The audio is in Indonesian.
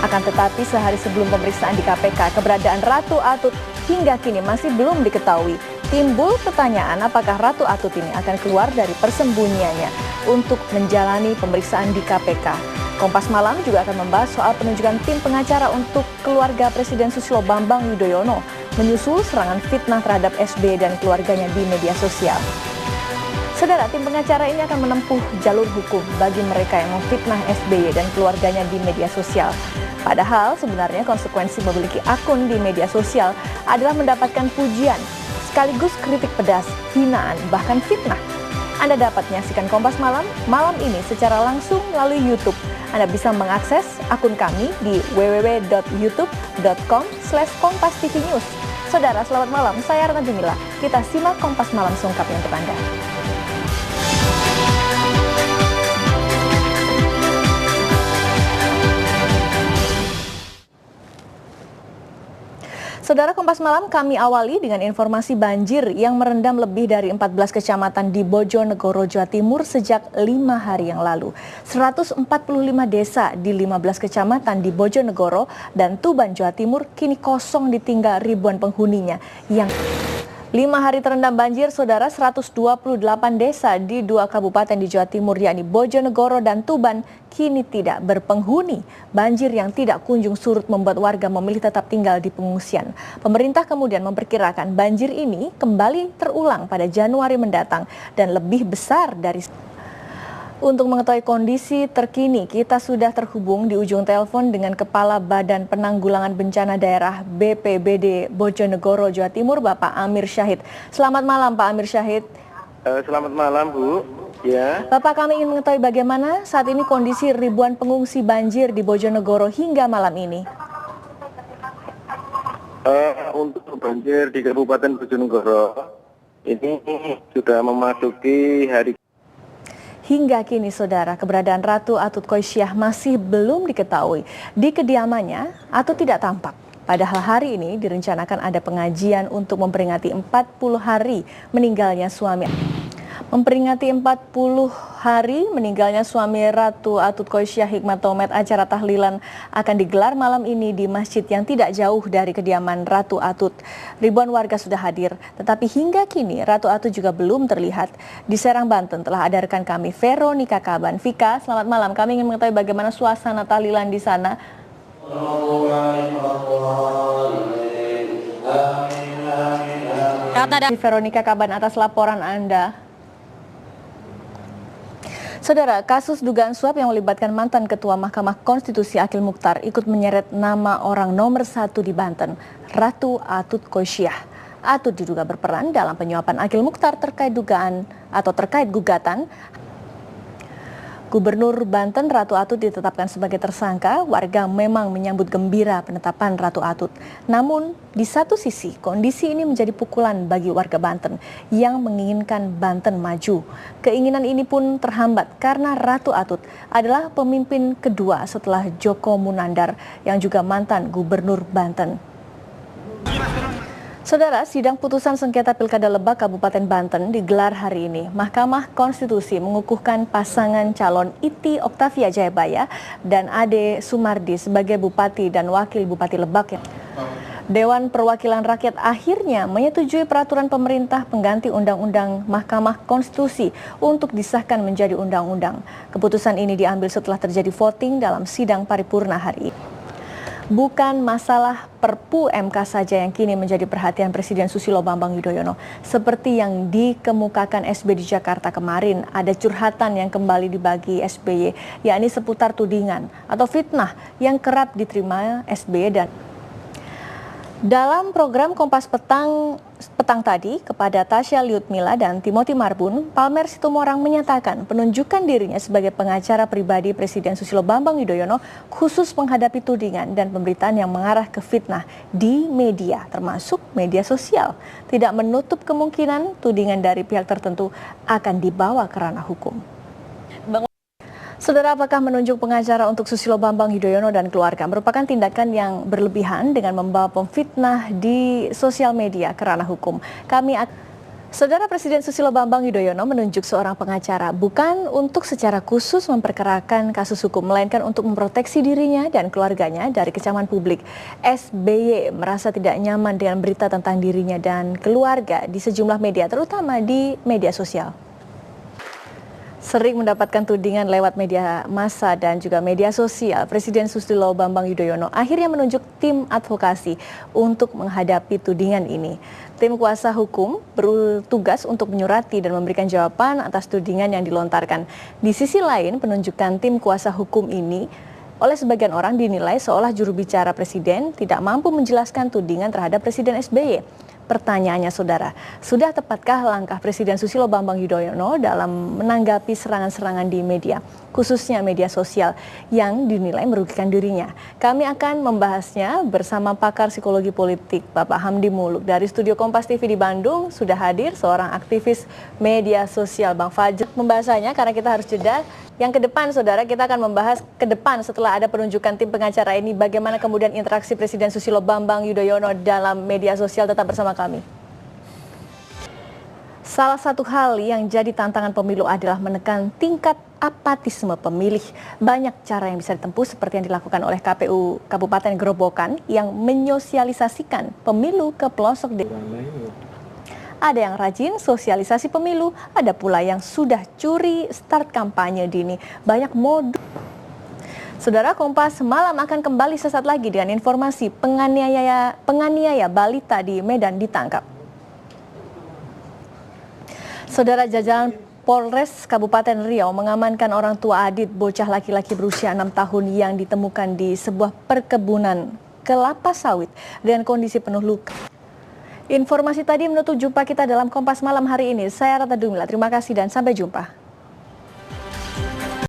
Akan tetapi sehari sebelum pemeriksaan di KPK, keberadaan Ratu Atut hingga kini masih belum diketahui. Timbul pertanyaan apakah Ratu Atut ini akan keluar dari persembunyiannya untuk menjalani pemeriksaan di KPK. Kompas Malam juga akan membahas soal penunjukan tim pengacara untuk keluarga Presiden Susilo Bambang Yudhoyono menyusul serangan fitnah terhadap SBY dan keluarganya di media sosial. Saudara, tim pengacara ini akan menempuh jalur hukum bagi mereka yang memfitnah SBY dan keluarganya di media sosial. Padahal sebenarnya konsekuensi memiliki akun di media sosial adalah mendapatkan pujian, sekaligus kritik pedas, hinaan, bahkan fitnah. Anda dapat menyaksikan Kompas malam ini secara langsung melalui YouTube. Anda bisa mengakses akun kami di www.youtube.com/kompastv-news. Saudara, selamat malam. Saya Ratna Jumila. Kita simak Kompas Malam selengkapnya untuk Anda. Saudara, Kompas Malam kami awali dengan informasi banjir yang merendam lebih dari 14 kecamatan di Bojonegoro, Jawa Timur sejak 5 hari yang lalu. 145 desa di 15 kecamatan di Bojonegoro dan Tuban, Jawa Timur kini kosong ditinggal ribuan penghuninya yang 5 hari terendam banjir, saudara. 128 desa di 2 kabupaten di Jawa Timur yakni Bojonegoro dan Tuban kini tidak berpenghuni. Banjir yang tidak kunjung surut membuat warga memilih tetap tinggal di pengungsian. Pemerintah kemudian memperkirakan banjir ini kembali terulang pada Januari mendatang dan lebih besar dari. Untuk mengetahui kondisi terkini, kita sudah terhubung di ujung telepon dengan Kepala Badan Penanggulangan Bencana Daerah BPBD Bojonegoro, Jawa Timur, Bapak Amir Syahid. Selamat malam, Pak Amir Syahid. Selamat malam, Bu. Ya. Bapak, kami ingin mengetahui bagaimana saat ini kondisi ribuan pengungsi banjir di Bojonegoro hingga malam ini. Untuk banjir di Kabupaten Bojonegoro, ini sudah memasuki hari. Hingga kini, saudara, keberadaan Ratu Atut Qoyziah masih belum diketahui. Di kediamannya, Atut tidak tampak. Padahal hari ini direncanakan ada pengajian untuk memperingati 40 hari meninggalnya suami. Memperingati 40 hari meninggalnya suami Ratu Atut Qoyziah Hikmatomet, acara tahlilan akan digelar malam ini di masjid yang tidak jauh dari kediaman Ratu Atut. Ribuan warga sudah hadir, tetapi hingga kini Ratu Atut juga belum terlihat. Di Serang, Banten telah ada rekan kami Veronica Kaban. Vika, selamat malam. Kami ingin mengetahui bagaimana suasana tahlilan di sana. Veronica Kaban atas laporan Anda. Saudara, kasus dugaan suap yang melibatkan mantan Ketua Mahkamah Konstitusi Akil Mukhtar ikut menyeret nama orang nomor 1 di Banten, Ratu Atut Qoyziah. Atut diduga berperan dalam penyuapan Akil Mukhtar terkait gugatan. Gubernur Banten Ratu Atut ditetapkan sebagai tersangka. Warga memang menyambut gembira penetapan Ratu Atut. Namun di satu sisi kondisi ini menjadi pukulan bagi warga Banten yang menginginkan Banten maju. Keinginan ini pun terhambat karena Ratu Atut adalah pemimpin kedua setelah Joko Munandar yang juga mantan Gubernur Banten. Saudara, sidang putusan sengketa Pilkada Lebak Kabupaten Banten digelar hari ini. Mahkamah Konstitusi mengukuhkan pasangan calon Iti Oktavia Jayabaya dan Ade Sumardi sebagai Bupati dan Wakil Bupati Lebak. Dewan Perwakilan Rakyat akhirnya menyetujui peraturan pemerintah pengganti Undang-Undang Mahkamah Konstitusi untuk disahkan menjadi undang-undang. Keputusan ini diambil setelah terjadi voting dalam sidang paripurna hari ini. Bukan masalah Perpu MK saja yang kini menjadi perhatian Presiden Susilo Bambang Yudhoyono. Seperti yang dikemukakan SBY di Jakarta kemarin, ada curhatan yang kembali dibagi SBY, yakni seputar tudingan atau fitnah yang kerap diterima SBY. Dan dalam program Kompas Petang tadi kepada Tasya Liutmila dan Timothy Marbun, Palmer Situmorang menyatakan penunjukan dirinya sebagai pengacara pribadi Presiden Susilo Bambang Yudhoyono khusus menghadapi tudingan dan pemberitaan yang mengarah ke fitnah di media, termasuk media sosial. Tidak menutup kemungkinan tudingan dari pihak tertentu akan dibawa ke ranah hukum. Saudara, apakah menunjuk pengacara untuk Susilo Bambang Yudhoyono dan keluarga merupakan tindakan yang berlebihan dengan membawa pemfitnah di sosial media ke ranah hukum? Saudara Presiden Susilo Bambang Yudhoyono menunjuk seorang pengacara bukan untuk secara khusus memperkarakan kasus hukum, melainkan untuk memproteksi dirinya dan keluarganya dari kecaman publik. SBY merasa tidak nyaman dengan berita tentang dirinya dan keluarga di sejumlah media, terutama di media sosial. Sering mendapatkan tudingan lewat media massa dan juga media sosial, Presiden Susilo Bambang Yudhoyono akhirnya menunjuk tim advokasi untuk menghadapi tudingan ini. Tim kuasa hukum bertugas untuk menyurati dan memberikan jawaban atas tudingan yang dilontarkan. Di sisi lain, penunjukan tim kuasa hukum ini oleh sebagian orang dinilai seolah juru bicara Presiden tidak mampu menjelaskan tudingan terhadap Presiden SBY. Pertanyaannya saudara, sudah tepatkah langkah Presiden Susilo Bambang Yudhoyono dalam menanggapi serangan-serangan di media, khususnya media sosial yang dinilai merugikan dirinya? Kami akan membahasnya bersama pakar psikologi politik Bapak Hamdi Muluk. Dari studio Kompas TV di Bandung sudah hadir seorang aktivis media sosial, Bang Fajar. Membahasanya karena kita harus jeda. Yang ke depan, saudara, kita akan membahas ke depan setelah ada penunjukan tim pengacara ini, bagaimana kemudian interaksi Presiden Susilo Bambang Yudhoyono dalam media sosial. Tetap bersama kami. Salah satu hal yang jadi tantangan pemilu adalah menekan tingkat apatisme pemilih. Banyak cara yang bisa ditempuh seperti yang dilakukan oleh KPU Kabupaten Grobogan yang menyosialisasikan pemilu ke pelosok desa. Ada yang rajin sosialisasi pemilu, ada pula yang sudah curi start kampanye dini. Banyak modus. Saudara, Kompas malam akan kembali sesaat lagi dengan informasi penganiaya balita di Medan ditangkap. Saudara, jajaran Polres Kabupaten Riau mengamankan orang tua Adit, bocah laki-laki berusia 6 tahun yang ditemukan di sebuah perkebunan kelapa sawit dengan kondisi penuh luka. Informasi tadi menutup jumpa kita dalam Kompas Malam hari ini. Saya Rata Dumila, terima kasih dan sampai jumpa.